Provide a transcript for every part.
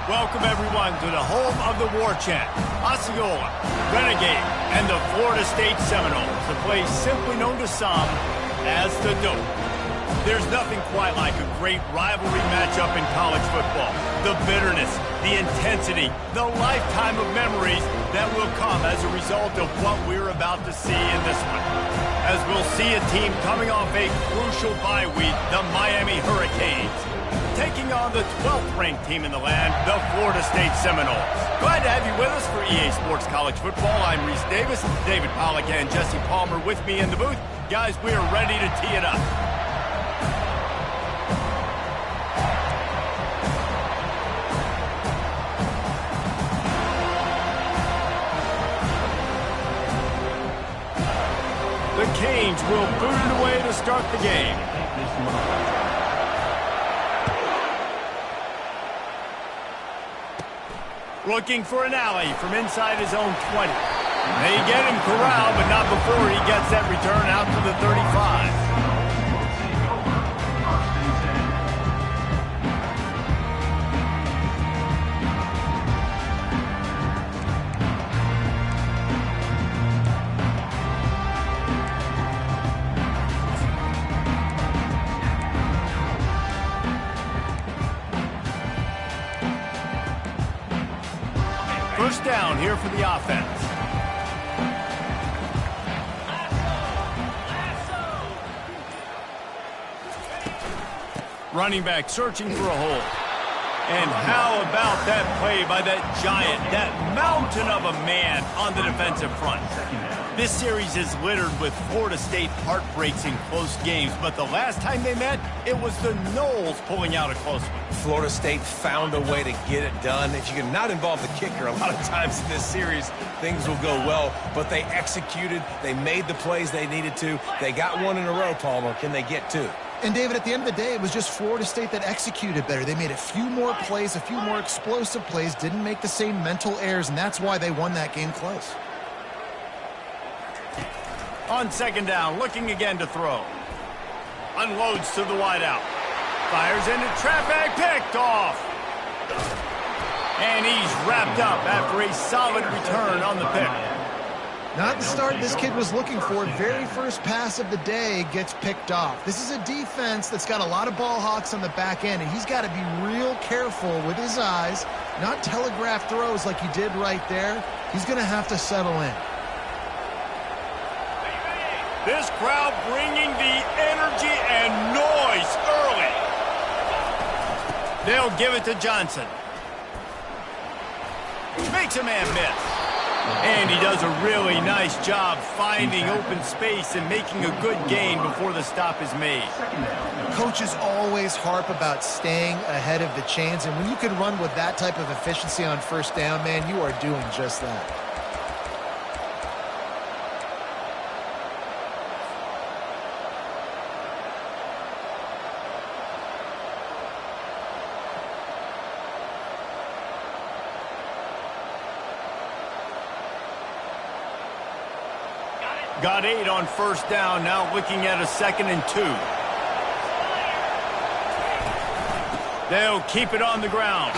Welcome, everyone, to the home of the War Chant, Osceola, Renegade, and the Florida State Seminoles, the place simply known to some as the Dope. There's nothing quite like a great rivalry matchup in college football. The bitterness, the intensity, the lifetime of memories that will come as a result of what we're about to see in this one. As we'll see a team coming off a crucial bye week, the Miami Hurricanes, taking on the 12th-ranked team in the land, the Florida State Seminoles. Glad to have you with us for EA Sports College Football. I'm Reese Davis, David Pollack, and Jesse Palmer with me in the booth. Guys, we are ready to tee it up. The Canes will boot it away to start the game. Looking for an alley from inside his own 20. They get him corralled, but not before he gets that return out to the 35. First down here for the offense. Running back searching for a hole. And how about that play by that giant, that mountain of a man on the defensive front? This series is littered with Florida State heartbreaks in close games, but the last time they met, it was the Noles pulling out a close one. Florida State found a way to get it done. If you can not involve the kicker, a lot of times in this series, things will go well, but they executed, they made the plays they needed to. They got one in a row, Palmer. Can they get two? And, David, at the end of the day, it was just Florida State that executed better. They made a few more plays, a few more explosive plays, didn't make the same mental errors, and that's why they won that game close. On second down, looking again to throw. Unloads to the wideout. Fires into traffic, picked off. And he's wrapped up after a solid return on the pick. Not the start this kid was looking for. Very first pass of the day gets picked off. This is a defense that's got a lot of ball hawks on the back end, and he's got to be real careful with his eyes, not telegraph throws like he did right there. He's going to have to settle in. This crowd bringing the energy and noise early. They'll give it to Johnson. Makes a man miss. And he does a really nice job finding open space and making a good gain before the stop is made. Coaches always harp about staying ahead of the chains, and when you can run with that type of efficiency on first down, man, you are doing just that. Got 8 on first down, now looking at a 2nd and 2. They'll keep it on the ground.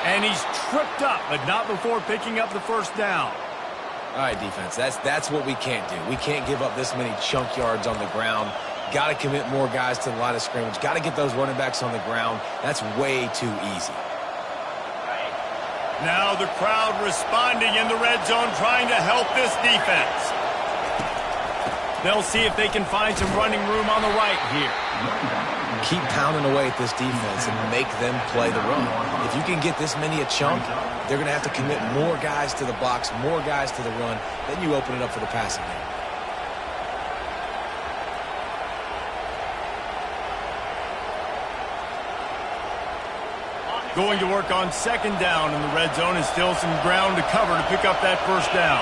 And he's tripped up, but not before picking up the first down. All right, defense, that's what we can't do. We can't give up this many chunk yards on the ground. Got to commit more guys to the line of scrimmage. Got to get those running backs on the ground. That's way too easy. Now the crowd responding in the red zone, trying to help this defense. They'll see if they can find some running room on the right here. Keep pounding away at this defense and make them play the run. If you can get this many a chunk, they're going to have to commit more guys to the box, more guys to the run. Then you open it up for the passing game. Going to work on second down in the red zone, and still some ground to cover to pick up that first down.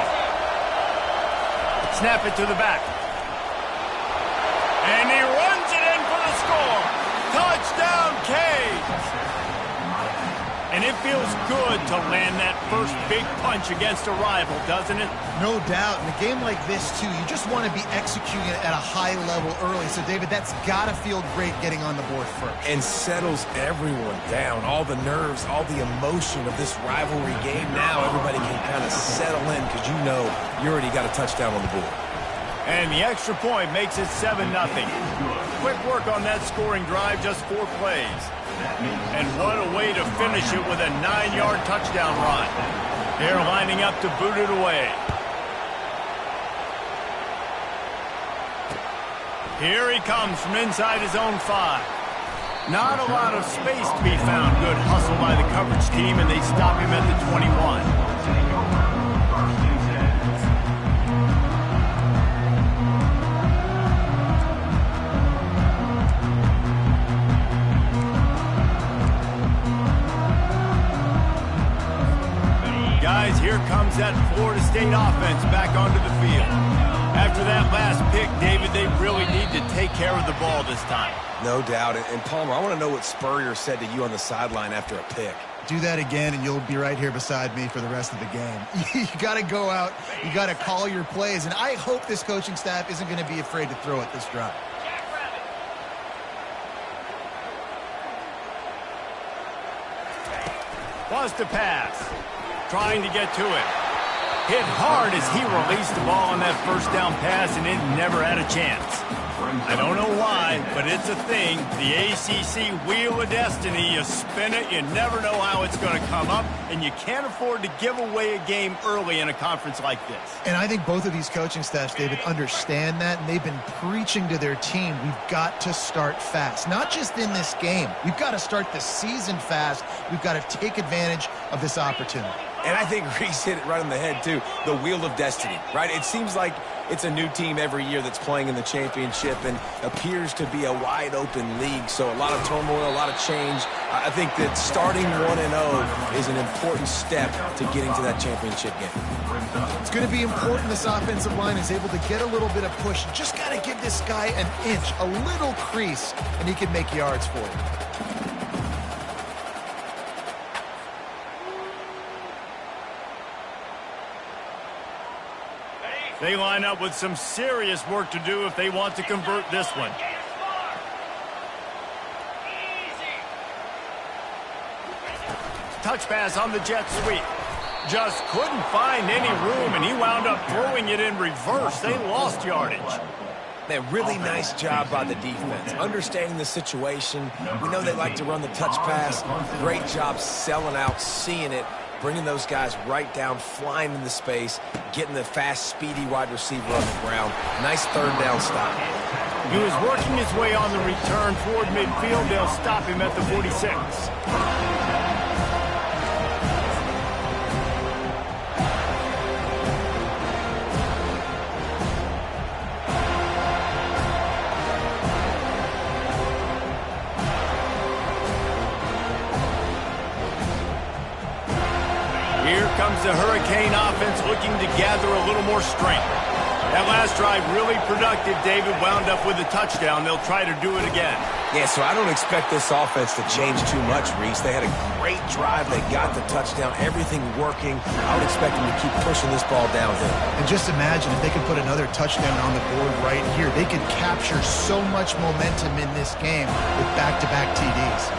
Snap it to the back. And he runs it in for the score. Touchdown, Canes. And it feels good to land that first big punch against a rival, doesn't it? No doubt. In a game like this, too, you just want to be executing at a high level early. So, David, that's got to feel great getting on the board first. And settles everyone down. All the nerves, all the emotion of this rivalry game. Now everybody can kind of settle in because you know you already got a touchdown on the board. And the extra point makes it 7-0. Quick work on that scoring drive, just 4 plays. And what a way to finish it with a 9-yard touchdown run. They're lining up to boot it away. Here he comes from inside his own 5. Not a lot of space to be found. Good hustle by the coverage team, and they stop him at the 21. Guys, here comes that Florida State offense back onto the field. After that last pick, David, they really need to take care of the ball this time. No doubt. And Palmer, I want to know what Spurrier said to you on the sideline after a pick. Do that again, and you'll be right here beside me for the rest of the game. You got to go out. You got to call your plays, and I hope this coaching staff isn't going to be afraid to throw it this drive. Bust a pass. Trying to get to it. Hit hard as he released the ball on that first down pass, and it never had a chance. I don't know why, but it's a thing. The ACC Wheel of Destiny, you spin it, you never know how it's going to come up, and you can't afford to give away a game early in a conference like this. And I think both of these coaching staffs, David, understand that, and they've been preaching to their team, we've got to start fast. Not just in this game. We've got to start the season fast. We've got to take advantage of this opportunity. And I think Reese hit it right on the head, too. The Wheel of Destiny, right? It seems like it's a new team every year that's playing in the championship and appears to be a wide-open league. So a lot of turmoil, a lot of change. I think that starting 1-0 is an important step to getting to that championship game. It's going to be important this offensive line is able to get a little bit of push. Just got to give this guy an inch, a little crease, and he can make yards for you. They line up with some serious work to do if they want to convert this one. Touch pass on the jet sweep. Just couldn't find any room, and he wound up throwing it in reverse. They lost yardage. Man, really nice job by the defense. Understanding the situation. We know they like to run the touch pass. Great job selling out, seeing it. Bringing those guys right down, flying into space, getting the fast, speedy wide receiver on the ground. Nice third down stop. He was working his way on the return toward midfield. They'll stop him at the 46. Here comes the Hurricane offense looking to gather a little more strength. That last drive really productive. David wound up with a touchdown. They'll try to do it again. Yeah, so I don't expect this offense to change too much, Reese. They had a great drive. They got the touchdown. Everything working. I would expect them to keep pushing this ball downhill. And just imagine if they could put another touchdown on the board right here. They could capture so much momentum in this game with back-to-back TDs.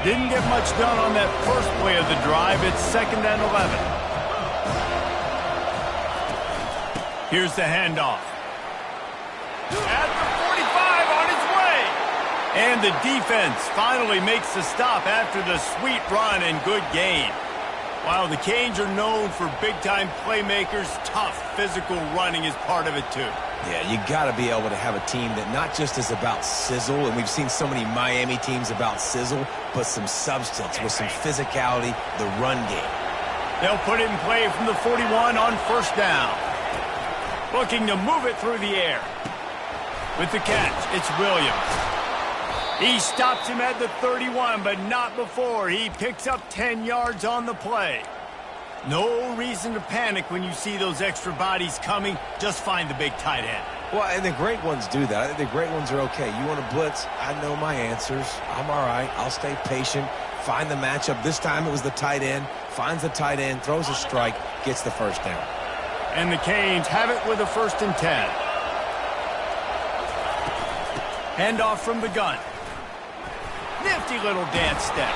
Didn't get much done on that first play of the drive. It's 2nd and 11. Here's the handoff. At the 45 on its way. And the defense finally makes the stop after the sweet run and good gain. While the Canes are known for big-time playmakers, tough physical running is part of it too. Yeah, you got to be able to have a team that not just is about sizzle, and we've seen so many Miami teams about sizzle, but some substance with some physicality, the run game. They'll put it in play from the 41 on first down. Looking to move it through the air. With the catch, it's Williams. He stops him at the 31, but not before. He picks up 10 yards on the play. No reason to panic when you see those extra bodies coming. Just find the big tight end. Well, and the great ones do that. I think the great ones are okay. You want to blitz? I know my answers. I'm all right. I'll stay patient. find the matchup. This time it was the tight end. Finds the tight end, throws a strike, gets the first down. And the Canes have it with a 1st and 10. Handoff from the gun. Nifty little dance step.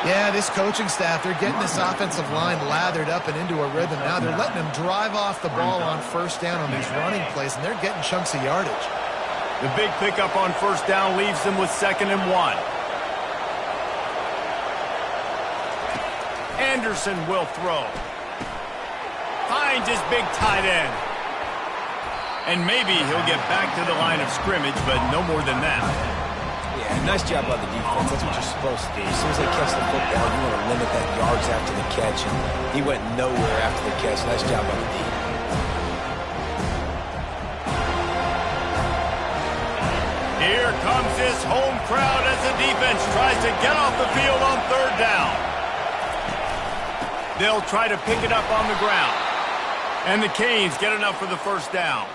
Yeah, this coaching staff, they're getting this offensive line lathered up and into a rhythm. Now they're letting them drive off the ball on 1st down on these running plays, and they're getting chunks of yardage. The big pickup on 1st down leaves them with 2nd and 1. Anderson will throw. Finds his big tight end. And maybe he'll get back to the line of scrimmage, but no more than that. Yeah, nice job by the defense. That's what you're supposed to do. As soon as they catch the football, you want to limit that yards after the catch. And he went nowhere after the catch. Nice job by the defense. Here comes this home crowd as the defense tries to get off the field on 3rd down. They'll try to pick it up on the ground. And the Canes get enough for the 1st down.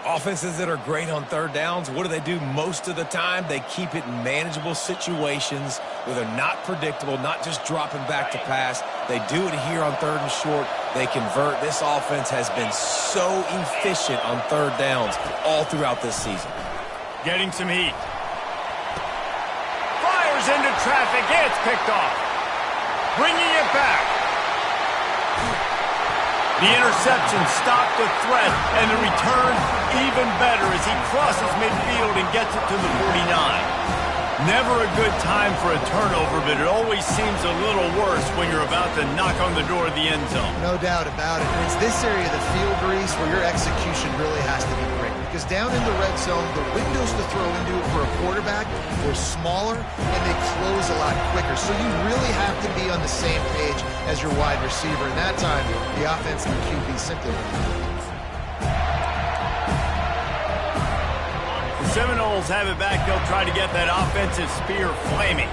Offenses that are great on 3rd downs, what do most of the time? They keep it in manageable situations where they're not predictable, not just dropping back to pass. They do it here on 3rd and short. They convert. This offense has been so efficient on 3rd downs all throughout this season. Getting some heat. Fires into traffic. It's picked off. Bringing it back. The interception stopped the threat, and the return even better as he crosses midfield and gets it to the 49. Never a good time for a turnover, but it always seems a little worse when you're about to knock on the door of the end zone. No doubt about it. And it's this area of the field, Reese, where your execution really has to be great. Because down in the red zone, the windows to throw into for a quarterback are smaller, and they close a lot quicker. So you really have to be on the same page as your wide receiver. And that time, the offense and the QB simply Seminoles have it back. They'll try to get that offensive spear flaming.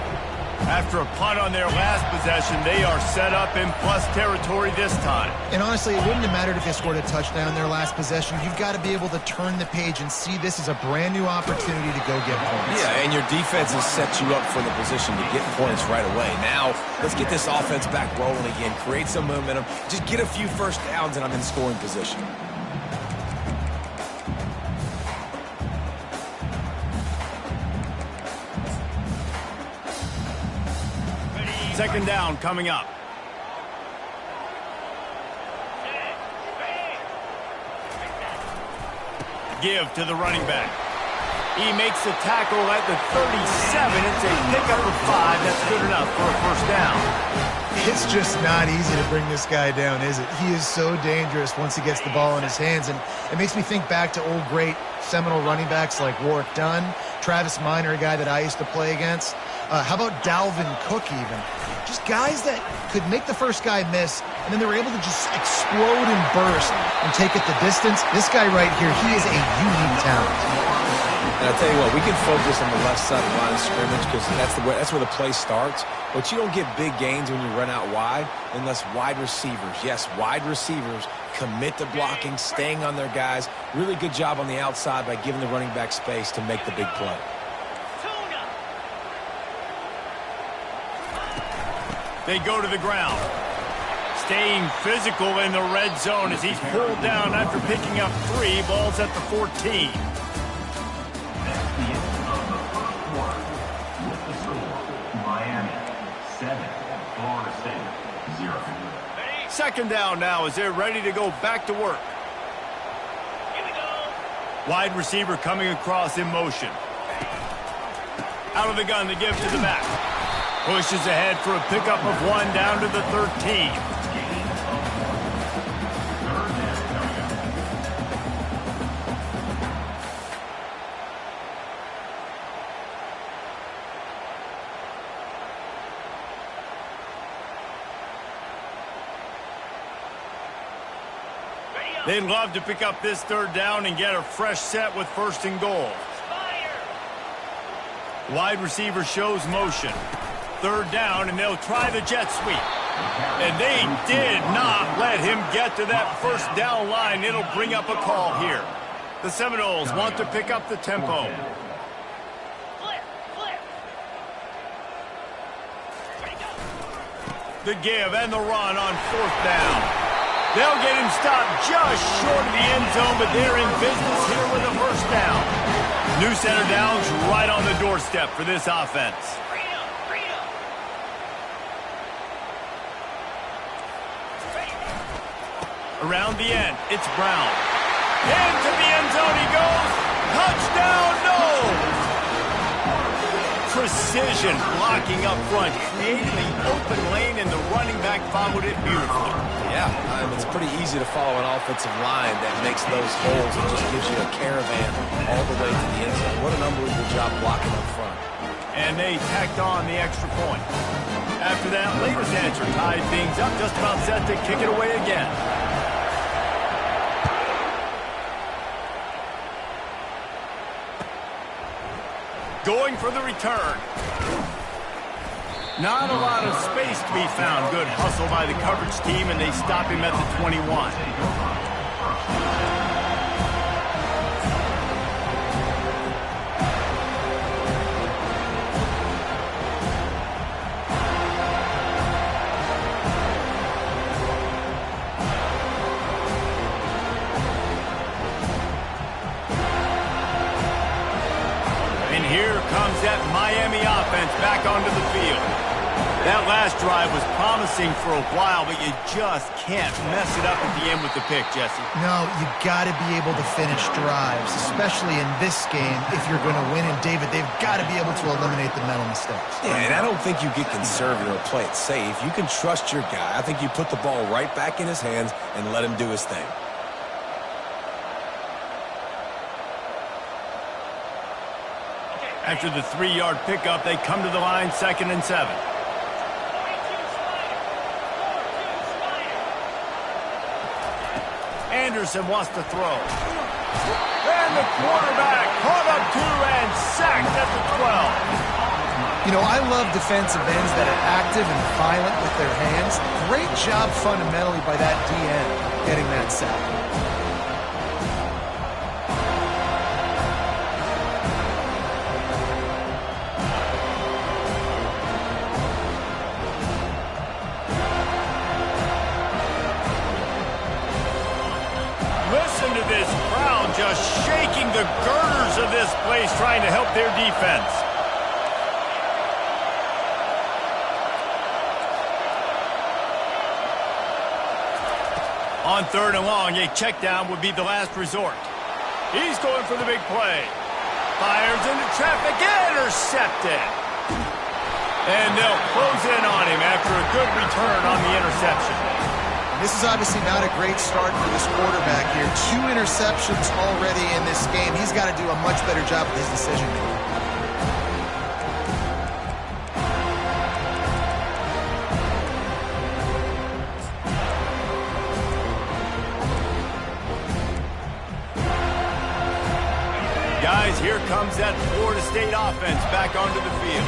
After a punt on their last possession, they are set up in plus territory this time. And honestly, it wouldn't have mattered if they scored a touchdown their last possession. You've got to be able to turn the page and see this as a brand new opportunity to go get points. Yeah, and your defense has set you up for the position to get points right away. Now, let's get this offense back rolling again, create some momentum, just get a few 1st downs, and I'm in scoring position. 2nd down coming up. Give to the running back. He makes the tackle at the 37. It's a pickup of 5. That's good enough for a 1st down. It's just not easy to bring this guy down, is it? He is so dangerous once he gets the ball in his hands. And it makes me think back to old great Seminole running backs like Warwick Dunn, Travis Minor, a guy that I used to play against. How about Dalvin Cook even? Just guys that could make the first guy miss, and then they were able to just explode and burst and take it the distance. This guy right here, he is a unique talent. And I'll tell you what, we can focus on the left side of the line of scrimmage because that's where the play starts. But you don't get big gains when you run out wide unless wide receivers, yes, wide receivers, commit to blocking, staying on their guys. Really good job on the outside by giving the running back space to make the big play. They go to the ground. Staying physical in the red zone as he's pulled down after picking up 3 balls at the 14. Miami 7, Florida State 0. 2nd down now as they're ready to go back to work. Wide receiver coming across in motion. Out of the gun, they give to the back. Pushes ahead for a pickup of 1 down to the 13. They'd love to pick up this 3rd down and get a fresh set with 1st and goal. Wide receiver shows motion. 3rd down, and they'll try the jet sweep. And they did not let him get to that 1st down line. It'll bring up a call here. The Seminoles want to pick up the tempo. The give and the run on 4th down. They'll get him stopped just short of the end zone, but they're in business here with a 1st down. New center downs right on the doorstep for this offense. Around the end, it's Brown. Into the end zone he goes. Touchdown, no! Precision blocking up front, creating the open lane, and the running back followed it beautifully. Yeah, it's pretty easy to follow an offensive line that makes those holes and just gives you a caravan all the way to the end zone. What an unbelievable job blocking up front. And they tacked on the extra point. After that, Later's answer tied things up, just about set to kick it away again. Going for the return. Not a lot of space to be found. Good hustle by the coverage team, and they stop him at the 21. Here comes that Miami offense back onto the field. That last drive was promising for a while, but you just can't mess it up at the end with the pick, Jesse. No, you got to be able to finish drives, especially in this game if you're going to win. And, David, they've got to be able to eliminate the mental mistakes. Yeah, and I don't think you get conservative or play it safe. You can trust your guy. I think you put the ball right back in his hands and let him do his thing. After the 3-yard pickup, they come to the line, 2nd and 7. Anderson wants to throw. And the quarterback caught up 2 and sacked at the 12. You know, I love defensive ends that are active and violent with their hands. Great job fundamentally by that DN getting that sack. Listen to this crowd just shaking the girders of this place, trying to help their defense. On 3rd and long, a check down would be the last resort. He's going for the big play. Fires into traffic, intercepted. And they'll close in on him after a good return on the interception. This is obviously not a great start for this quarterback here. 2 interceptions already in this game. He's got to do a much better job with his decision-making. Guys, here comes that Florida State offense back onto the field.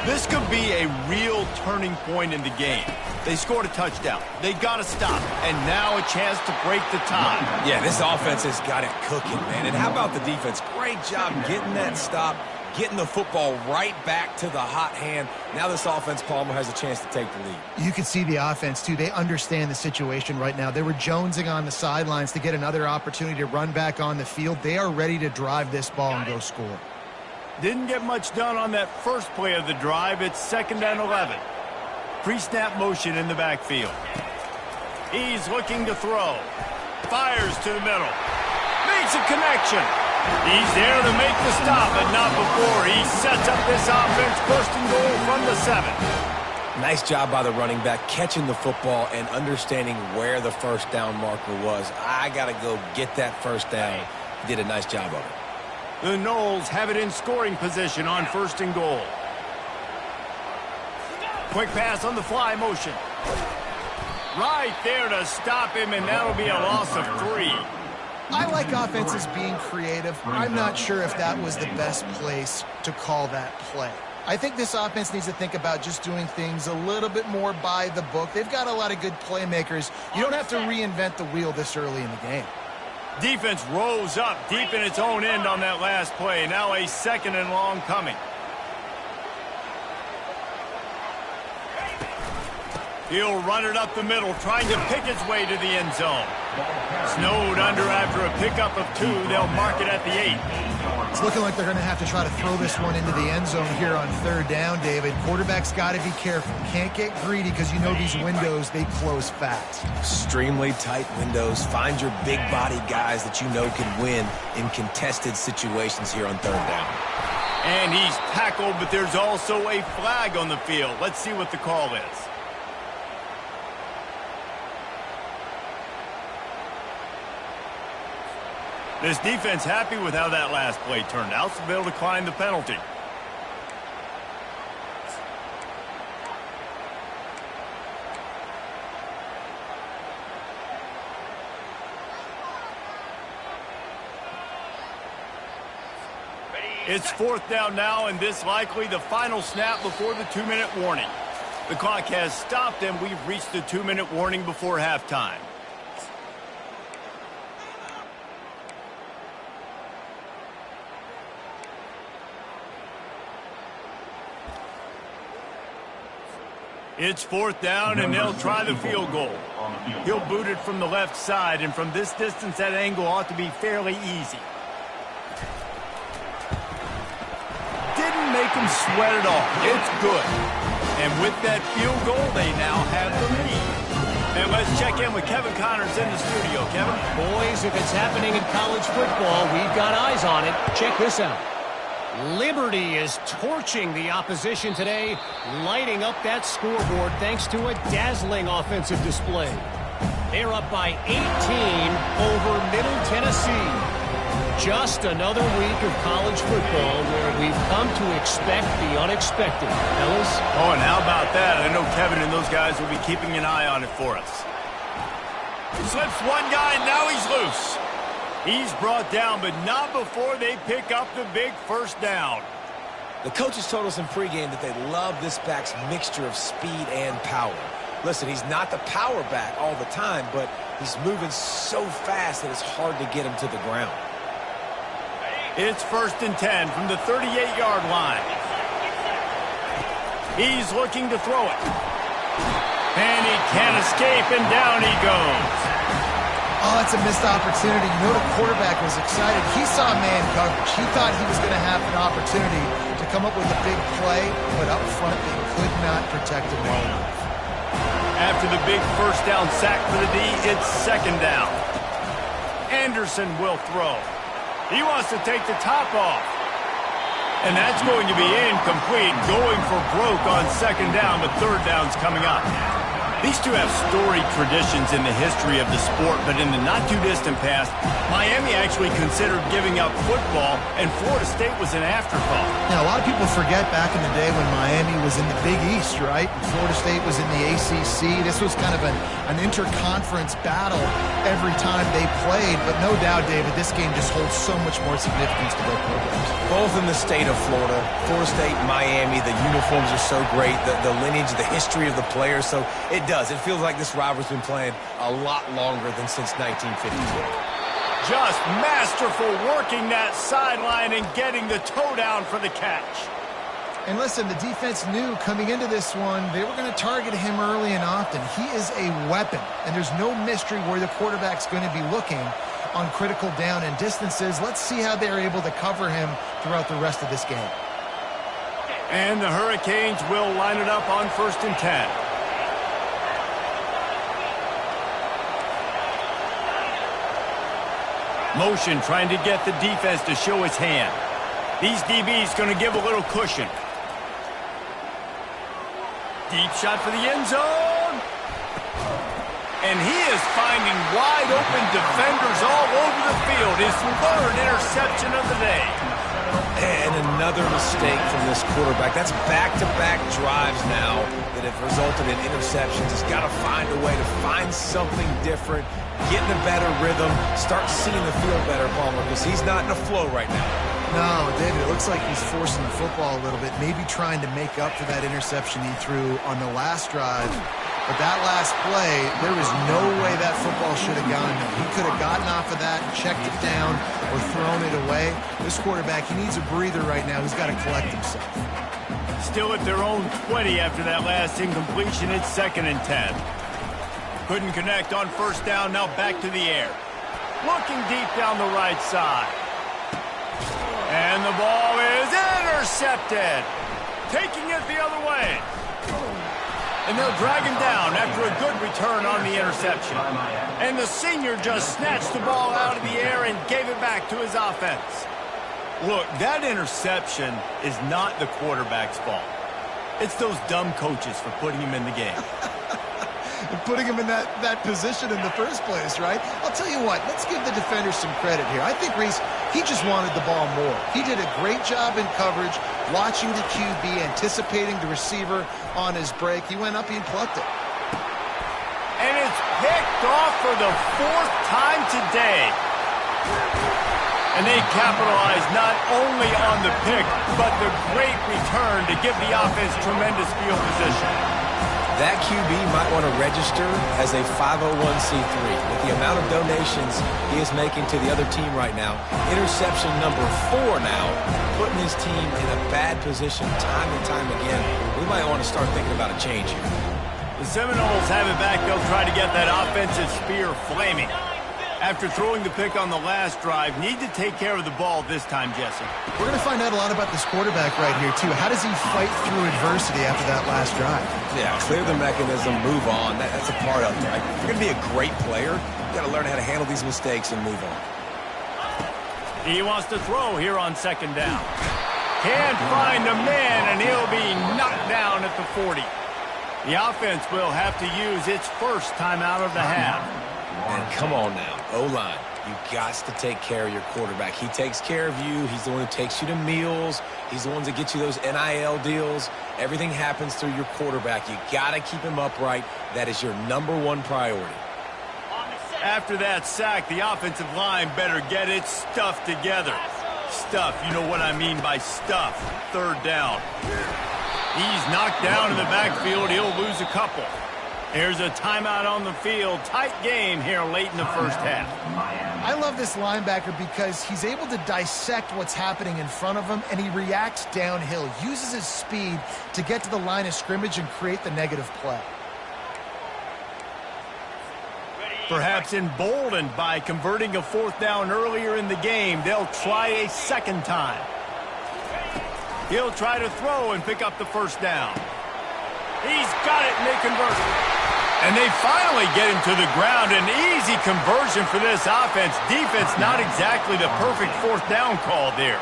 This could be a real turning point in the game. They scored a touchdown. They got to stop. And now a chance to break the tie. Yeah, this offense has got it cooking, man. And how about the defense? Great job getting that stop, getting the football right back to the hot hand. Now this offense, Palmer, has a chance to take the lead. You can see the offense, too. They understand the situation right now. They were jonesing on the sidelines to get another opportunity to run back on the field. They are ready to drive this ball and go score. Didn't get much done on that first play of the drive. It's 2nd and 11. Pre-snap motion in the backfield. He's looking to throw. Fires to the middle. Makes a connection. He's there to make the stop, but not before. He sets up this offense, 1st and goal from the 7. Nice job by the running back, catching the football and understanding where the 1st down marker was. I got to go get that 1st down. He did a nice job of it. The Noles have it in scoring position on 1st and goal. Quick pass on the fly motion. Right there to stop him, and that'll be a loss of 3. I like offenses being creative. I'm not sure if that was the best place to call that play. I think this offense needs to think about just doing things a little bit more by the book. They've got a lot of good playmakers. You don't have to reinvent the wheel this early in the game. Defense rose up deep in its own end on that last play. Now a 2nd and long coming. He'll run it up the middle, trying to pick his way to the end zone. Snowed under after a pickup of 2. They'll mark it at the 8. It's looking like they're going to have to try to throw this one into the end zone here on 3rd down, David. Quarterback's got to be careful. Can't get greedy because you know these windows, they close fast. Extremely tight windows. Find your big body guys that you know can win in contested situations here on 3rd down. And he's tackled, but there's also a flag on the field. Let's see what the call is. This defense happy with how that last play turned out, so they'll decline the penalty. It's 4th down now, and this likely the final snap before the 2-minute warning. The clock has stopped, and we've reached the 2-minute warning before halftime. It's 4th down, and they'll try the field goal. He'll boot it from the left side, and from this distance, that angle ought to be fairly easy. Didn't make him sweat at all. It's good. And with that field goal, they now have the lead. And let's check in with Kevin Connors in the studio. Kevin? Boys, if it's happening in college football, we've got eyes on it. Check this out. Liberty is torching the opposition today, lighting up that scoreboard thanks to a dazzling offensive display. They're up by 18 over Middle Tennessee. Just another week of college football where we've come to expect the unexpected. Fellas? Oh, and how about that? I know Kevin and those guys will be keeping an eye on it for us. Slips one guy, now he's loose. He's brought down, but not before they pick up the big 1st down. The coaches told us in pregame that they love this back's mixture of speed and power. Listen, he's not the power back all the time, but he's moving so fast that it's hard to get him to the ground. It's 1st and 10 from the 38-yard line. He's looking to throw it. And he can't escape, and down he goes. Oh, it's a missed opportunity. You know the quarterback was excited. He saw man coverage. He thought he was going to have an opportunity to come up with a big play, but up front they could not protect him well enough. After the big 1st down sack for the D, it's 2nd down. Anderson will throw. He wants to take the top off. And that's going to be incomplete, going for broke on 2nd down, but 3rd down's coming up. These two have storied traditions in the history of the sport, but in the not-too-distant past, Miami actually considered giving up football, and Florida State was an afterthought. Now, a lot of people forget back in the day when Miami was in the Big East, right? And Florida State was in the ACC. This was kind of an interconference battle every time they played, but no doubt, David, this game just holds so much more significance to both programs. Both in the state of Florida, Florida State, Miami, the uniforms are so great, the lineage, the history of the players, so it does. It feels like this rivalry's been playing a lot longer than since 1952. Just masterful working that sideline and getting the toe down for the catch. And listen, the defense knew coming into this one, they were going to target him early and often. He is a weapon, and there's no mystery where the quarterback's going to be looking on critical down and distances. Let's see how they're able to cover him throughout the rest of this game. And the Hurricanes will line it up on 1st and 10. Motion trying to get the defense to show his hand. These DBs going to give a little cushion. Deep shot for the end zone. And he is finding wide open defenders all over the field. His 3rd interception of the day. And another mistake from this quarterback. That's back-to-back drives now that have resulted in interceptions. He's got to find a way to find something different, get in a better rhythm, start seeing the field better, Palmer, because he's not in a flow right now. No, David, it looks like he's forcing the football a little bit, maybe trying to make up for that interception he threw on the last drive. But that last play, there was no way that football should have gone there. He could have gotten off of that and checked it down or thrown it away. This quarterback, he needs a breather right now. He's got to collect himself. Still at their own 20 after that last incompletion. It's 2nd and 10. Couldn't connect on first down. Now back to the air. Looking deep down the right side. And the ball is intercepted. Taking it the other way. And they'll drag him down after a good return on the interception. And the senior just snatched the ball out of the air and gave it back to his offense. Look, that interception is not the quarterback's fault. It's those dumb coaches for putting him in the game. And putting him in that position in the first place, right? I'll tell you what, let's give the defender some credit here. I think Reese, he just wanted the ball more. He did a great job in coverage, watching the QB, anticipating the receiver on his break. He went up and plucked it. And it's picked off for the 4th time today. And they capitalized not only on the pick, but the great return to give the offense tremendous field position. That QB might want to register as a 501c3. With the amount of donations he is making to the other team right now, interception number 4 now, putting his team in a bad position time and time again. We might want to start thinking about a change here. The Seminoles have it back. They'll try to get that offensive spear flaming. After throwing the pick on the last drive, need to take care of the ball this time, Jesse. We're going to find out a lot about this quarterback right here, too. How does he fight through adversity after that last drive? Yeah, clear the mechanism, move on. That's a part of it, right? If you're going to be a great player, you got to learn how to handle these mistakes and move on. He wants to throw here on 2nd down. Can't find a man, and he'll be knocked down at the 40. The offense will have to use its first timeout of the half. And come on now, O-line, you got to take care of your quarterback. He takes care of you. He's the one who takes you to meals. He's the one that gets you those NIL deals. Everything happens through your quarterback. You got to keep him upright. That is your #1 priority. After that sack, the offensive line better get its stuff together. Stuff, you know what I mean by stuff. 3rd down. He's knocked down in the backfield. He'll lose a couple. Here's a timeout on the field. Tight game here late in the first half. I love this linebacker because he's able to dissect what's happening in front of him, and he reacts downhill, uses his speed to get to the line of scrimmage and create the negative play. Perhaps emboldened by converting a 4th down earlier in the game, they'll try a 2nd time. He'll try to throw and pick up the 1st down. He's got it, and they convert. And they finally get him to the ground. An easy conversion for this offense. Defense, not exactly the perfect 4th down call there.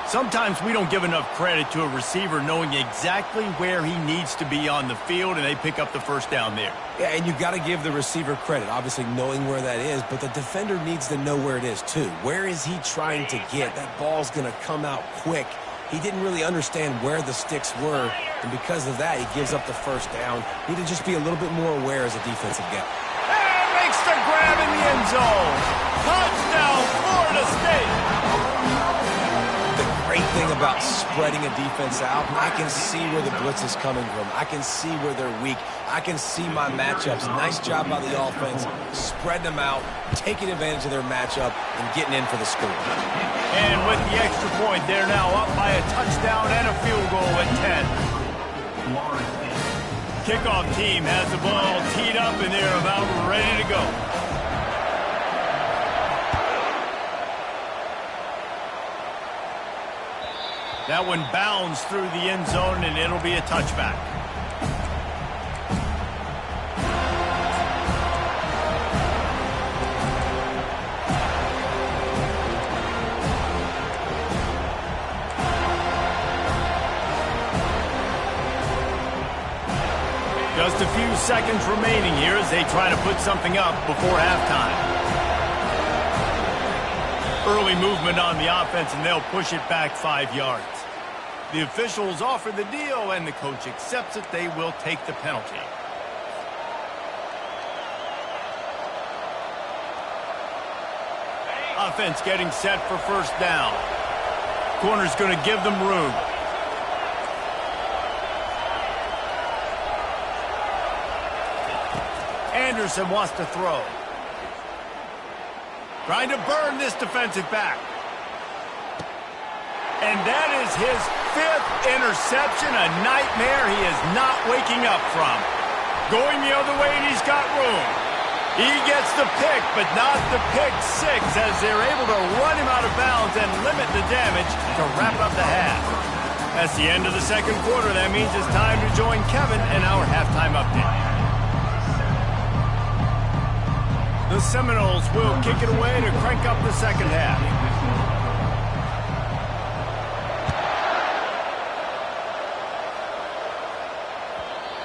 Sometimes we don't give enough credit to a receiver knowing exactly where he needs to be on the field, and they pick up the 1st down there. Yeah, and you've got to give the receiver credit, obviously knowing where that is, but the defender needs to know where it is too. Where is he trying to get? That ball's going to come out quick. He didn't really understand where the sticks were, and because of that, he gives up the 1st down. Need to just be a little bit more aware as a defensive guy. And makes the grab in the end zone. Touchdown, Florida State. The great thing about spreading a defense out, I can see where the blitz is coming from. I can see where they're weak. I can see my matchups. Nice job by the offense, spreading them out, taking advantage of their matchup, and getting in for the score. And with the extra point, they're now up by a touchdown and a field goal at 10. Kickoff team has the ball teed up, and they're about ready to go. That one bounds through the end zone, and it'll be a touchback. Just a few seconds remaining here as they try to put something up before halftime. Early movement on the offense, and they'll push it back 5 yards. The officials offer the deal, and the coach accepts it. They will take the penalty. Offense getting set for 1st down. Corner's going to give them room. Anderson wants to throw. Trying to burn this defensive back. And that is his fifth interception, a nightmare he is not waking up from. Going the other way, and he's got room. He gets the pick, but not the pick six, as they're able to run him out of bounds and limit the damage to wrap up the half. That's the end of the second quarter. That means it's time to join Kevin in our halftime update. The Seminoles will kick it away to crank up the second half.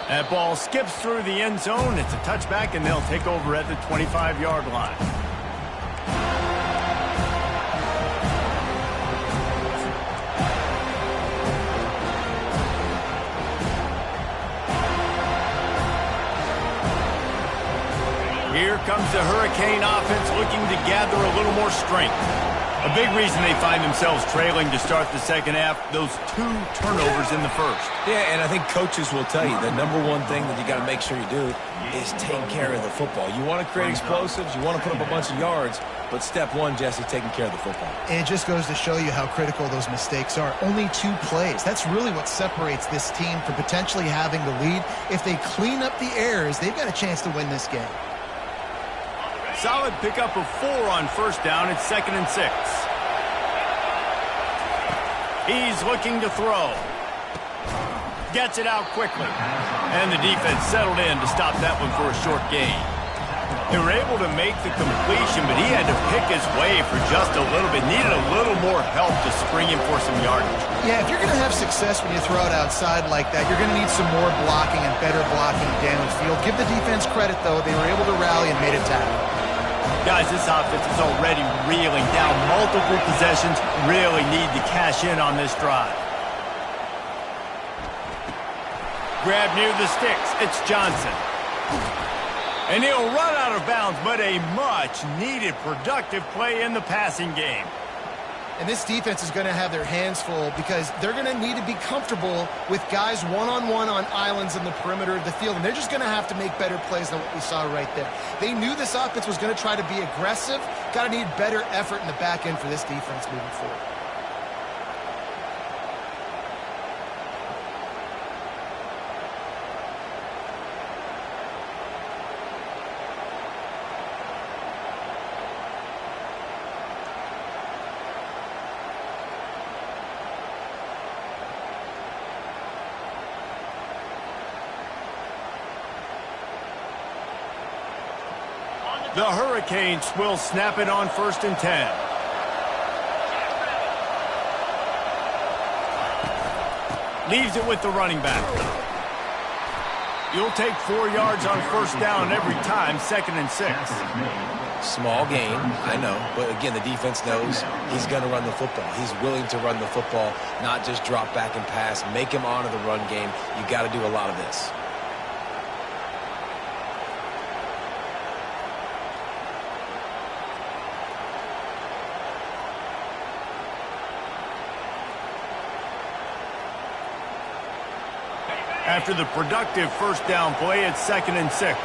That ball skips through the end zone. It's a touchback, and they'll take over at the 25-yard line. Here comes the Hurricane offense looking to gather a little more strength. A big reason they find themselves trailing to start the second half, those 2 turnovers in the first. Yeah, and I think coaches will tell you the number one thing that you got to make sure you do is take care of the football. You want to create explosives, you want to put up a bunch of yards, but step one, Jesse, taking care of the football. And it just goes to show you how critical those mistakes are. Only 2 plays. That's really what separates this team from potentially having the lead. If they clean up the errors, they've got a chance to win this game. Solid pickup of 4 on first down. It's 2nd and 6. He's looking to throw. Gets it out quickly. And the defense settled in to stop that one for a short gain. They were able to make the completion, but he had to pick his way for just a little bit. Needed a little more help to spring him for some yardage. Yeah, if you're going to have success when you throw it outside like that, you're going to need some more blocking and better blocking downfield. Give the defense credit, though. They were able to rally and made a tackle. Guys, this offense is already reeling down multiple possessions. Really need to cash in on this drive. Grab near the sticks. It's Johnson. And he'll run out of bounds, but a much-needed productive play in the passing game. And this defense is going to have their hands full because they're going to need to be comfortable with guys one-on-one on islands in the perimeter of the field. And they're just going to have to make better plays than what we saw right there. They knew this offense was going to try to be aggressive. Got to need better effort in the back end for this defense moving forward. The Hurricanes will snap it on 1st and 10. Leaves it with the running back. You'll take 4 yards on first down every time, 2nd and 6. Small gain, I know, but again, the defense knows he's going to run the football. He's willing to run the football, not just drop back and pass, make him honor the run game. You got to do a lot of this. After the productive first down play, it's 2nd and 6.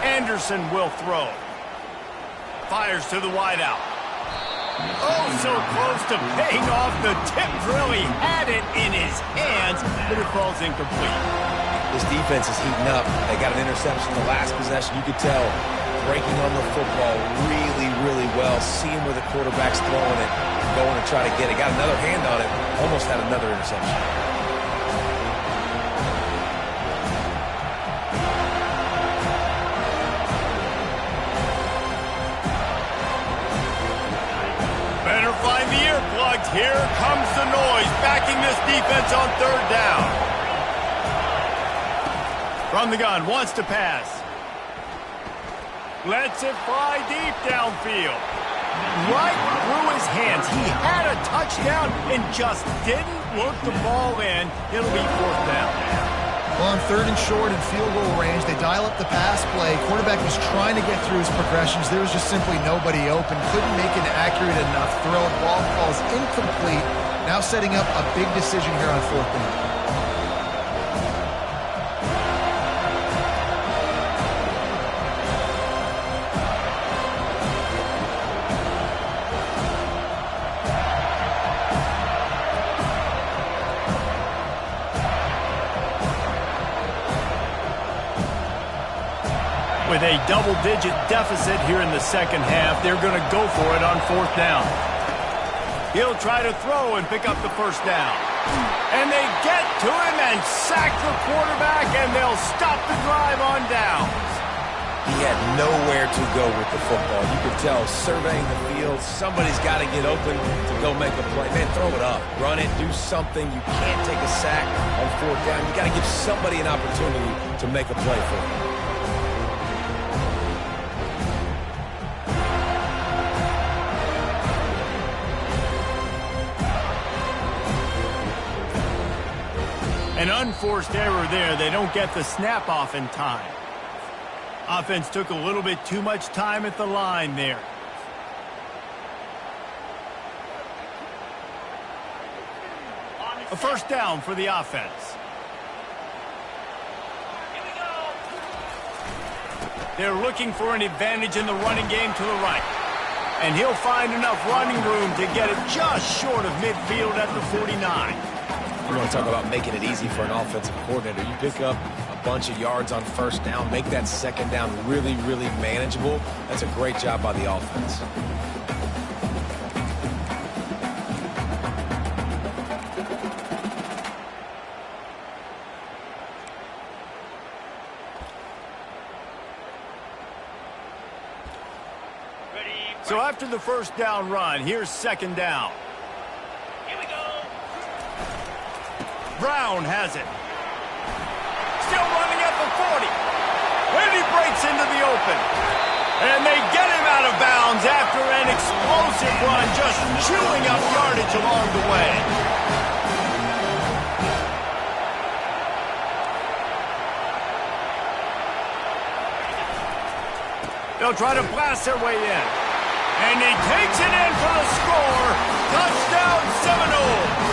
Anderson will throw. Fires to the wideout. Oh, so close to paying off the tip drill. He had it in his hands, but it falls incomplete. This defense is heating up. They got an interception the last possession. You could tell breaking on the football really, really well. Seeing where the quarterback's throwing it, going to try to get it. Got another hand on it. Almost had another interception. Better find the earplugs. Here comes the noise, backing this defense on 3rd down. From the gun, wants to pass. Lets it fly deep downfield. Right through his hands. He had a touchdown and just didn't work the ball in. It'll be 4th down. Well, on 3rd and short and field goal range, they dial up the pass play. Quarterback was trying to get through his progressions. There was just simply nobody open. Couldn't make an accurate enough throw. Ball falls incomplete. Now setting up a big decision here on 4th down. With a double-digit deficit here in the second half, they're going to go for it on fourth down. He'll try to throw and pick up the first down. And they get to him and sack the quarterback, and they'll stop the drive on downs. He had nowhere to go with the football. You could tell, surveying the field, somebody's got to get open to go make a play. Man, throw it up. Run it. Do something. You can't take a sack on fourth down. You got to give somebody an opportunity to make a play for him. An unforced error there. They don't get the snap off in time. Offense took a little bit too much time at the line there. A first down for the offense. They're looking for an advantage in the running game to the right. And he'll find enough running room to get it just short of midfield at the 49. You want to talk about making it easy for an offensive coordinator. You pick up a bunch of yards on first down, make that second down really, really manageable. That's a great job by the offense. So after the first down run, here's second down. Brown has it. Still running at the 40. And he breaks into the open. And they get him out of bounds after an explosive run, just chewing up yardage along the way. They'll try to blast their way in. And he takes it in for the score. Touchdown Seminoles.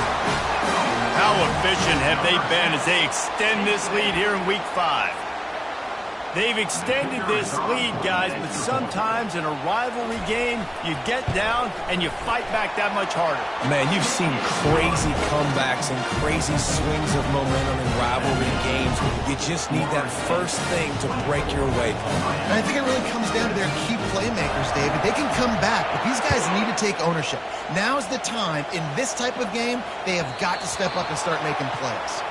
How efficient have they been as they extend this lead here in Week 5? They've extended this lead, guys, but sometimes in a rivalry game, you get down and you fight back that much harder. Man, you've seen crazy comebacks and crazy swings of momentum in rivalry games. You just need that first thing to break your way. And I think it really comes down to their key playmakers, David. They can come back, but these guys need to take ownership. Now's the time. In this type of game, they have got to step up and start making plays.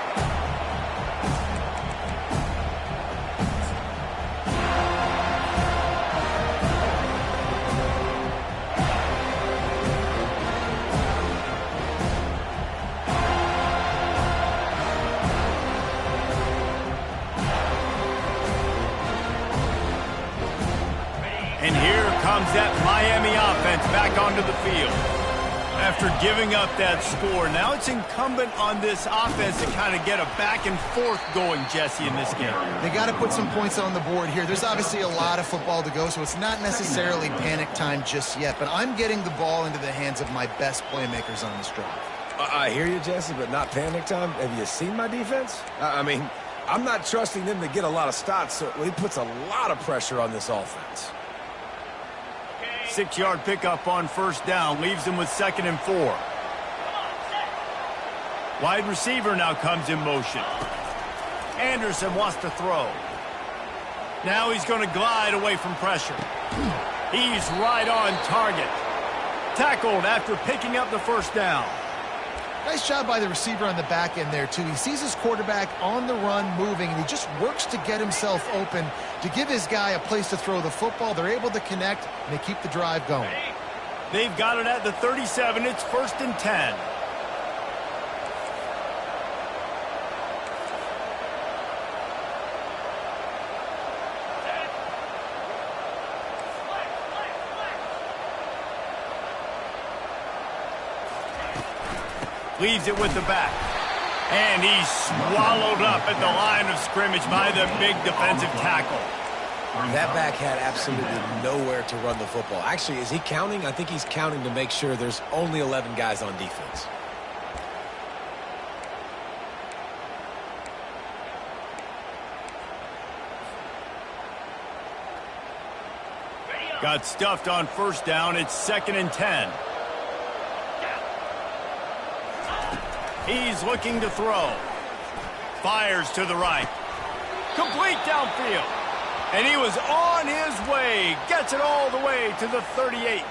And here comes that Miami offense back onto the field. After giving up that score, now it's incumbent on this offense to kind of get a back and forth going, Jesse, in this game. They got to put some points on the board here. There's obviously a lot of football to go, so it's not necessarily panic time just yet. But I'm getting the ball into the hands of my best playmakers on this drive. I hear you, Jesse, but not panic time. Have you seen my defense? I mean, I'm not trusting them to get a lot of stops, so he puts a lot of pressure on this offense. 6-yard pickup on first down leaves them with 2nd and 4. Wide receiver now comes in motion. Anderson wants to throw. Now he's going to glide away from pressure. He's right on target. Tackled after picking up the first down. Nice job by the receiver on the back end there, too. He sees his quarterback on the run moving, and he just works to get himself open to give his guy a place to throw the football. They're able to connect, and they keep the drive going. They've got it at the 37. It's 1st and 10. Leaves it with the back. And he's swallowed up at the line of scrimmage by the big defensive tackle. That back had absolutely nowhere to run the football. Actually, is he counting? I think he's counting to make sure there's only 11 guys on defense. Got stuffed on first down. It's 2nd and 10. He's looking to throw. Fires to the right. Complete downfield. And he was on his way. Gets it all the way to the 38.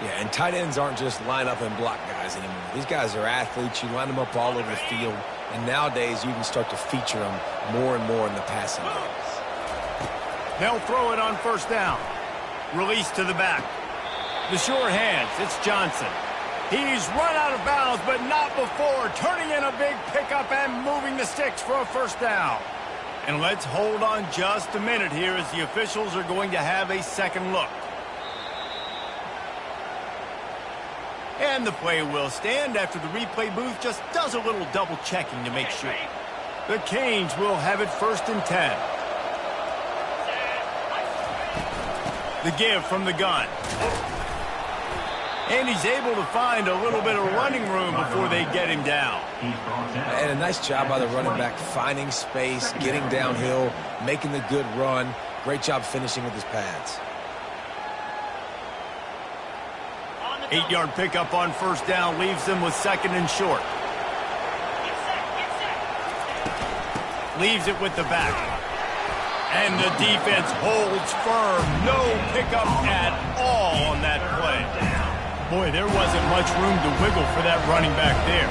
Yeah, and tight ends aren't just line up and block guys anymore. These guys are athletes. You line them up all over the field. And nowadays, you can start to feature them more and more in the passing game. They'll throw it on first down. Release to the back. The sure hands. It's Johnson. He's run out of bounds, but not before turning in a big pickup and moving the sticks for a first down. And let's hold on just a minute here as the officials are going to have a second look. And the play will stand after the replay booth just does a little double checking to make sure. The Canes will have it 1st and 10. The give from the gun. And he's able to find a little bit of running room before they get him down. And a nice job by the running back, finding space, getting downhill, making the good run. Great job finishing with his pads. 8-yard pickup on first down leaves them with 2nd and short. Leaves it with the back. And the defense holds firm. No pickup at all on that play. Boy, there wasn't much room to wiggle for that running back there.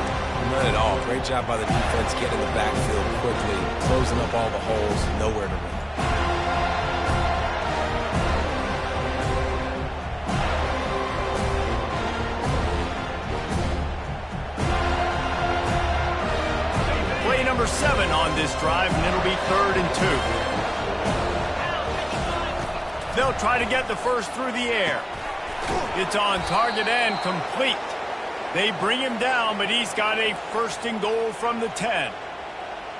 None at all. Great job by the defense getting in the backfield quickly, closing up all the holes, nowhere to run. Play number 7 on this drive, and it'll be 3rd and 2. They'll try to get the first through the air. It's on target and complete. They bring him down, but he's got a 1st and goal from the 10.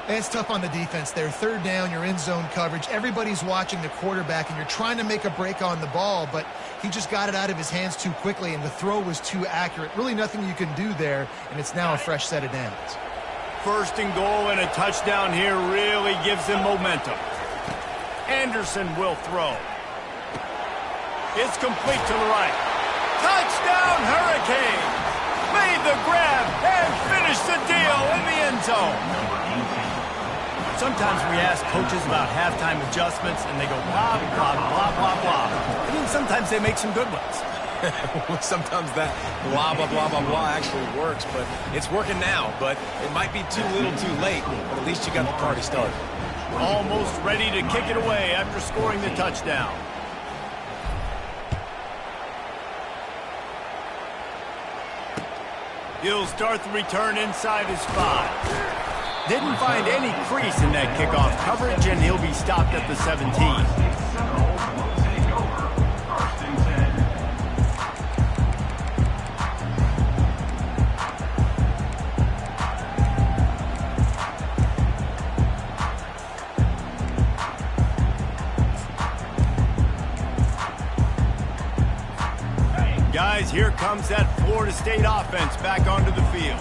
It's tough on the defense there. 3rd down, you're in zone coverage. Everybody's watching the quarterback, and you're trying to make a break on the ball, but he just got it out of his hands too quickly, and the throw was too accurate. Really nothing you can do there, and it's now a fresh set of downs. 1st and goal and a touchdown here really gives them momentum. Anderson will throw. It's complete to the right. Touchdown, Hurricanes! Made the grab and finished the deal in the end zone. Sometimes we ask coaches about halftime adjustments, and they go blah, blah, blah, blah, blah. I mean, sometimes they make some good ones. Sometimes that blah, blah, blah, blah, blah actually works, but it's working now. But it might be too little too late, but at least you got the party started. Almost ready to kick it away after scoring the touchdown. He'll start the return inside his 5. Didn't find any crease in that kickoff coverage, and he'll be stopped at the 17. Guys, here comes that Florida State offense back onto the field.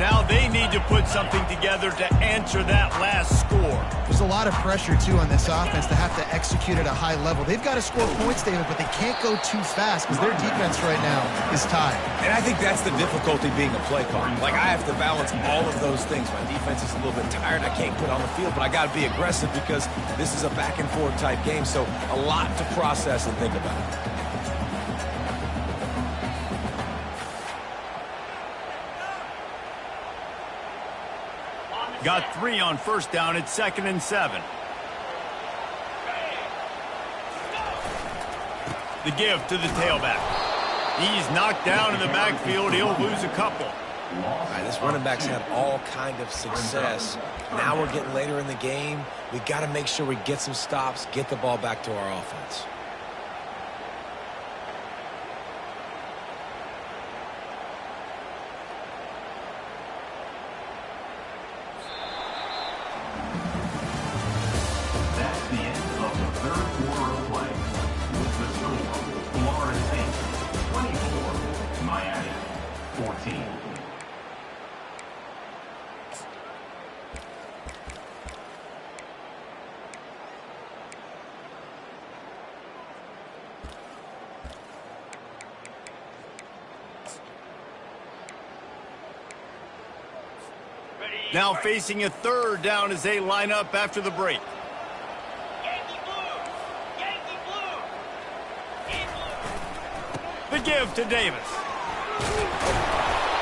Now they need to put something together to answer that last score. There's a lot of pressure, too, on this offense to have to execute at a high level. They've got to score points, David, but they can't go too fast because their defense right now is tired. And I think that's the difficulty being a play caller. Like, I have to balance all of those things. My defense is a little bit tired. I can't put on the field, but I got to be aggressive because this is a back-and-forth type game, so a lot to process and think about. Got 3 on first down at 2nd and 7. The give to the tailback. He's knocked down in the backfield. He'll lose a couple. All right, this running back's had all kind of success. Now we're getting later in the game. We got to make sure we get some stops, get the ball back to our offense. Now facing a 3rd down as they line up after the break. give to Davis.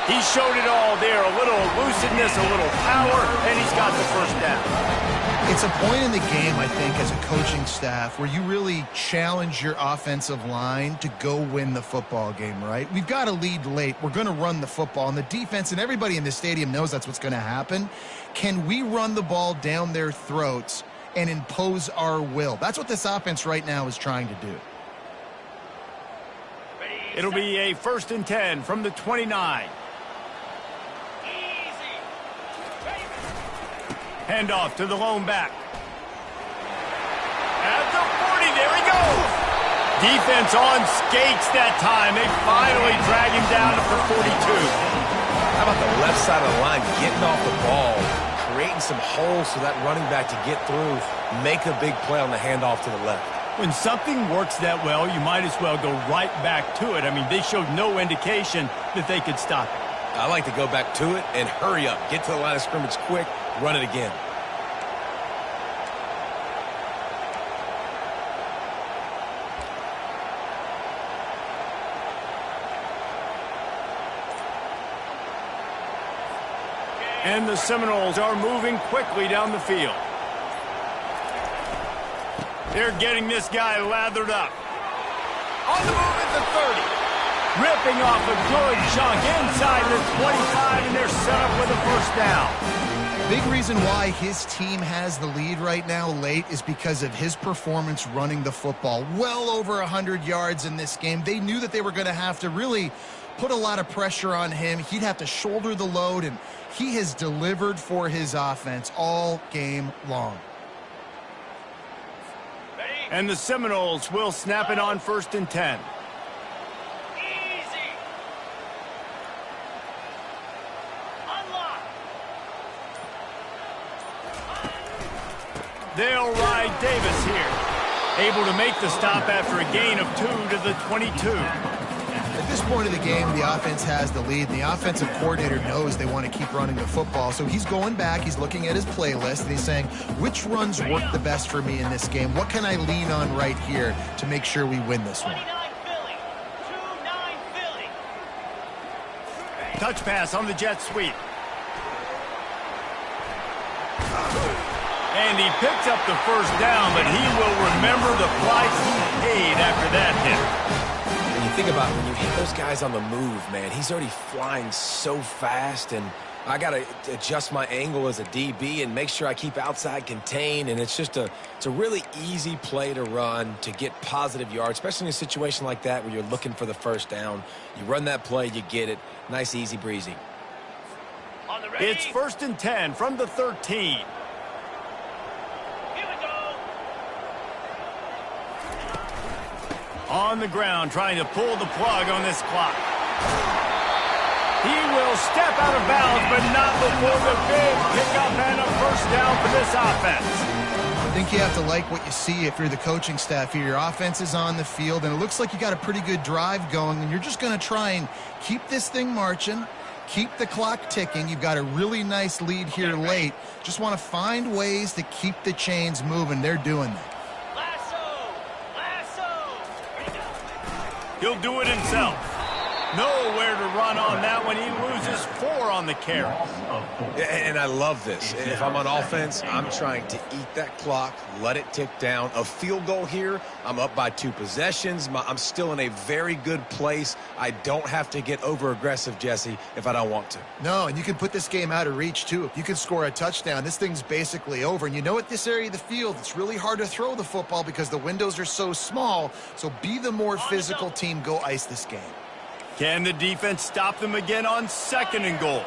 He showed it all there. A little elusiveness, a little power, and he's got the first down. It's a point in the game, I think, as a coaching staff where you really challenge your offensive line to go win the football game, right? We've got a lead late. We're going to run the football, and the defense and everybody in the stadium knows that's what's going to happen. Can we run the ball down their throats and impose our will? That's what this offense right now is trying to do. It'll be a 1st and 10 from the 29. Handoff to the lone back. At the 40, there he goes. Defense on skates that time. They finally drag him down to the 42. How about the left side of the line getting off the ball, creating some holes for that running back to get through, make a big play on the handoff to the left. When something works that well, you might as well go right back to it. I mean, they showed no indication that they could stop it. I like to go back to it and hurry up. Get to the line of scrimmage quick, run it again. And the Seminoles are moving quickly down the field. They're getting this guy lathered up. On the move at the 30. Ripping off a good chunk inside the 25, and they're set up with a first down. Big reason why his team has the lead right now late is because of his performance running the football. Well over 100 yards in this game. They knew that they were going to have to really put a lot of pressure on him. He'd have to shoulder the load, and he has delivered for his offense all game long. And the Seminoles will snap it on 1st and 10. They'll ride Davis here. Able to make the stop after a gain of 2 to the 22. At this point of the game, the offense has the lead. The offensive coordinator knows they want to keep running the football. So he's going back, he's looking at his playlist, and he's saying, which runs work the best for me in this game? What can I lean on right here to make sure we win this one? Touch pass on the jet sweep. And he picks up the first down, but he will remember the price he paid after that hit. When you think about when you hit those guys on the move, man, he's already flying so fast, and I got to adjust my angle as a DB and make sure I keep outside contained, and it's just it's a really easy play to run to get positive yards, especially in a situation like that where you're looking for the first down. You run that play, you get it. Nice, easy breezy. It's 1st and 10 from the 13. On the ground, trying to pull the plug on this clock. He will step out of bounds, but not before the big pickup and a first down for this offense. I think you have to like what you see if you're the coaching staff here. Your offense is on the field, and it looks like you got a pretty good drive going, and you're just going to try and keep this thing marching, keep the clock ticking. You've got a really nice lead here late. Just want to find ways to keep the chains moving. They're doing that. He'll do it himself. Nowhere to run on that one. He loses 4 on the carry. And I love this. If I'm on offense, I'm trying to eat that clock, let it tick down. A field goal here, I'm up by 2 possessions. I'm still in a very good place. I don't have to get over-aggressive, Jesse, if I don't want to. No, and you can put this game out of reach, too. If you can score a touchdown, this thing's basically over. And you know, at this area of the field, it's really hard to throw the football because the windows are so small. So be the more physical team. Go ice this game. Can the defense stop them again on 2nd and goal?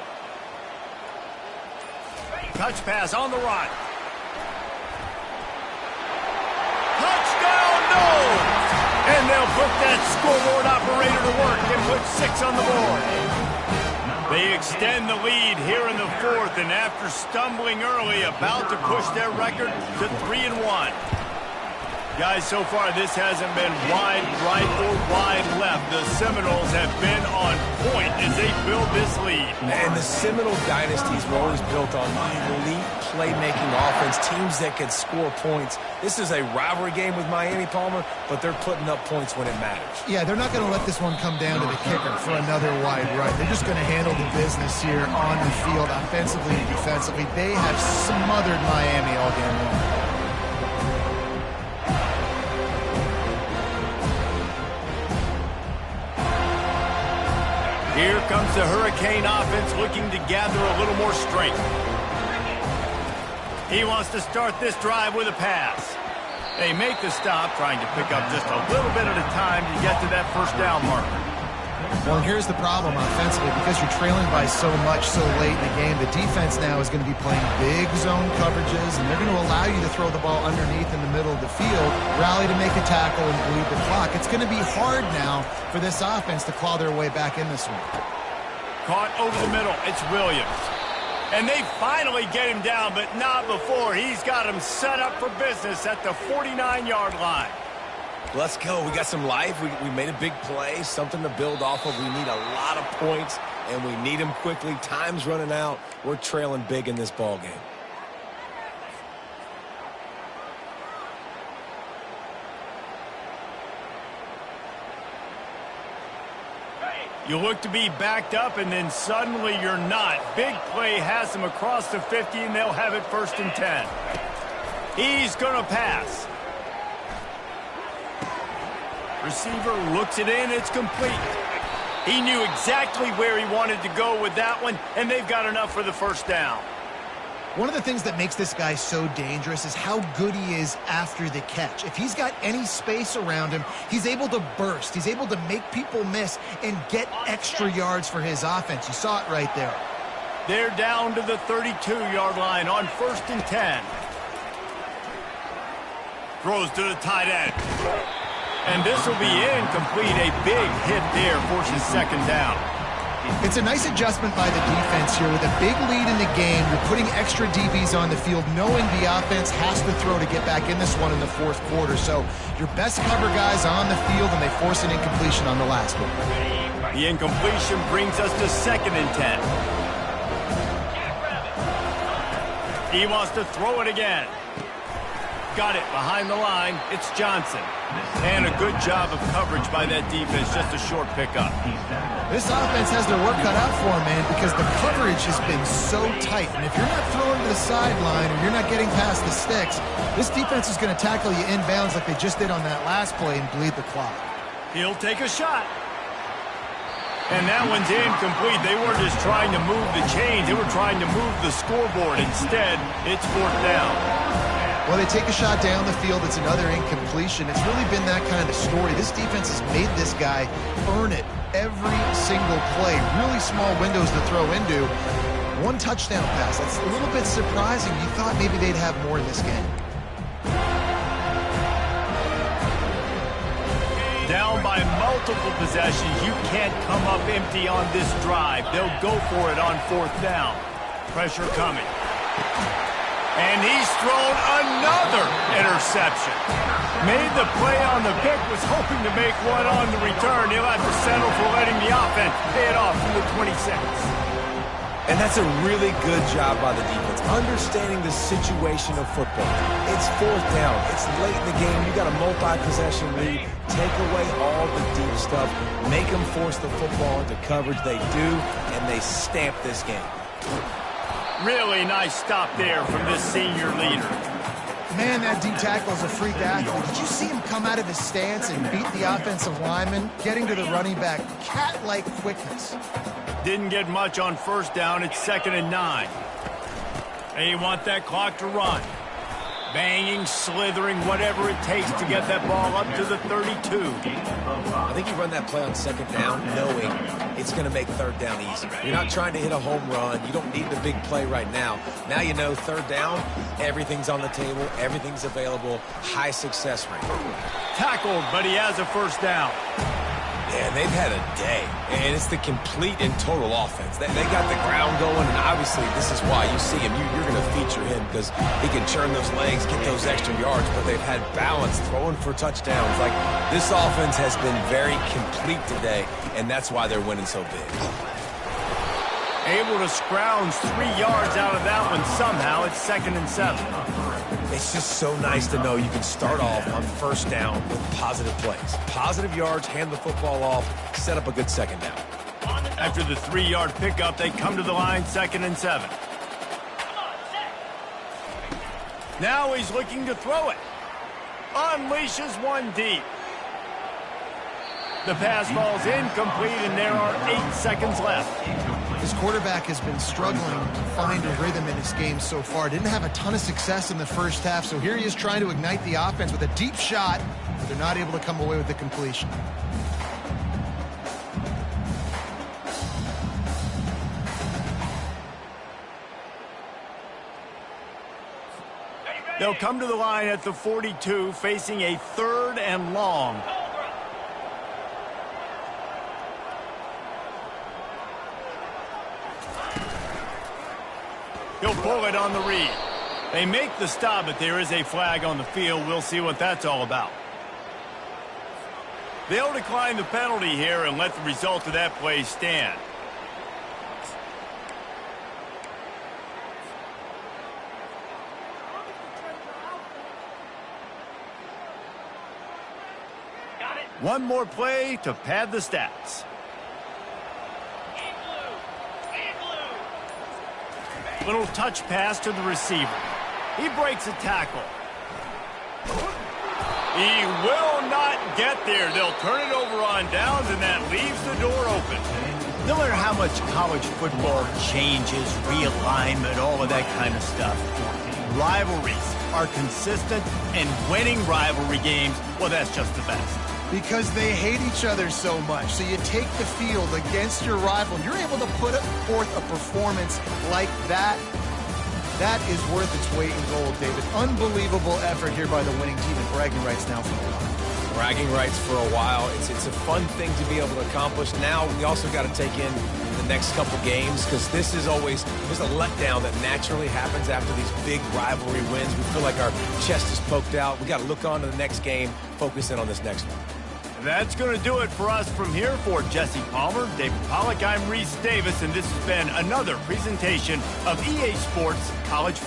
Touch pass on the run. Touchdown, no! And they'll put that scoreboard operator to work and put 6 on the board. They extend the lead here in the 4th, and after stumbling early, about to push their record to 3-1. Guys, so far this hasn't been wide right or wide left. The Seminoles have been on point as they build this lead. And the Seminole dynasties were always built on elite playmaking offense, teams that could score points. This is a rivalry game with Miami, Palmer, but they're putting up points when it matters. Yeah, they're not going to let this one come down to the kicker for another wide right. They're just going to handle the business here on the field, offensively and defensively. They have smothered Miami all game long. Here comes the Hurricane offense looking to gather a little more strength. He wants to start this drive with a pass. They make the stop, trying to pick up just a little bit at a time to get to that first down marker. Well, here's the problem offensively. Because you're trailing by so much so late in the game, the defense now is going to be playing big zone coverages, and they're going to allow you to throw the ball underneath in the middle of the field, rally to make a tackle, and bleed the clock. It's going to be hard now for this offense to claw their way back in this one. Caught over the middle. It's Williams. And they finally get him down, but not before. He's got him set up for business at the 49-yard line. Let's go. We got some life. We made a big play, something to build off of. We need a lot of points, and we need them quickly. Time's running out. We're trailing big in this ball game. You look to be backed up, and then suddenly you're not. Big play has them across the 50, and they'll have it 1st and 10. He's going to pass. Receiver looks it in. It's complete. He knew exactly where he wanted to go with that one, and they've got enough for the first down. One of the things that makes this guy so dangerous is how good he is after the catch. If he's got any space around him, he's able to burst. He's able to make people miss and get extra yards for his offense. You saw it right there. They're down to the 32-yard line on 1st and 10. Throws to the tight end. And this will be incomplete. A big hit there forces 2nd down. It's a nice adjustment by the defense here. With a big lead in the game, you're putting extra DBs on the field, knowing the offense has to throw to get back in this one in the 4th quarter. So your best cover guys on the field, and they force an incompletion on the last one. The incompletion brings us to 2nd and 10. He wants to throw it again. Got it behind the line. It's Johnson. And a good job of coverage by that defense. Just a short pickup. This offense has their work cut out for them, man, because the coverage has been so tight. And if you're not throwing to the sideline or you're not getting past the sticks, this defense is going to tackle you inbounds like they just did on that last play and bleed the clock. He'll take a shot. And that one's incomplete. They weren't just trying to move the chains. They were trying to move the scoreboard. Instead, it's 4th down. Well, they take a shot down the field. It's another incompletion. It's really been that kind of story. This defense has made this guy earn it every single play. Really small windows to throw into. 1 touchdown pass. That's a little bit surprising. You thought maybe they'd have more in this game. Down by multiple possessions. You can't come up empty on this drive. They'll go for it on 4th down. Pressure coming. And he's thrown another interception. Made the play on the pick, was hoping to make one on the return. He'll have to settle for letting the offense pay it off from the 26. And that's a really good job by the defense, understanding the situation of football. It's 4th down. It's late in the game. You got a multi-possession lead. Take away all the deep stuff. Make them force the football into coverage. They do, and they stamp this game. Really nice stop there from this senior leader. Man, that D-tackle is a freak athlete. Did you see him come out of his stance and beat the offensive lineman, getting to the running back? Cat-like quickness. Didn't get much on 1st down. It's 2nd and 9. They want that clock to run. Banging, slithering, whatever it takes to get that ball up to the 32. I think you run that play on 2nd down knowing it's going to make 3rd down easy. You're not trying to hit a home run. You don't need the big play right now. Now you know 3rd down, everything's on the table, everything's available, high success rate. Tackled, but he has a 1st down. Yeah, they've had a day, and it's the complete and total offense. They got the ground going, and obviously this is why you see him. You're going to feature him because he can churn those legs, get those extra yards, but they've had balance, throwing for touchdowns. Like, this offense has been very complete today, and that's why they're winning so big. Able to scrounge 3 yards out of that one somehow. It's 2nd and 7. It's just so nice to know you can start off on first down with positive plays. Positive yards, hand the football off, set up a good second down. After the 3-yard pickup, they come to the line, 2nd and 7. Now he's looking to throw it. Unleashes one deep. The pass falls incomplete, and there are 8 seconds left. His quarterback has been struggling to find a rhythm in his game so far. Didn't have a ton of success in the first half, so here he is trying to ignite the offense with a deep shot, but they're not able to come away with the completion. They'll come to the line at the 42, facing a 3rd and long. He'll pull it on the read. They make the stop, but there is a flag on the field. We'll see what that's all about. They'll decline the penalty here and let the result of that play stand. One more play to pad the stats. Little touch pass to the receiver. He breaks a tackle. He will not get there. They'll turn it over on downs, and that leaves the door open. No matter how much college football changes, realignment, all of that kind of stuff, rivalries are consistent, and winning rivalry games, well, that's just the best. Because they hate each other so much. So you take the field against your rival, and you're able to put forth a performance like that. That is worth its weight in gold, David. Unbelievable effort here by the winning team, and bragging rights now for a while. Bragging rights for a while. It's a fun thing to be able to accomplish. Now we also got to take in the next couple games, because this is always, there's a letdown that naturally happens after these big rivalry wins. We feel like our chest is poked out. We got to look on to the next game, focus in on this next one. That's going to do it for us from here. For Jesse Palmer, David Pollack, I'm Reese Davis, and this has been another presentation of EA Sports College Football.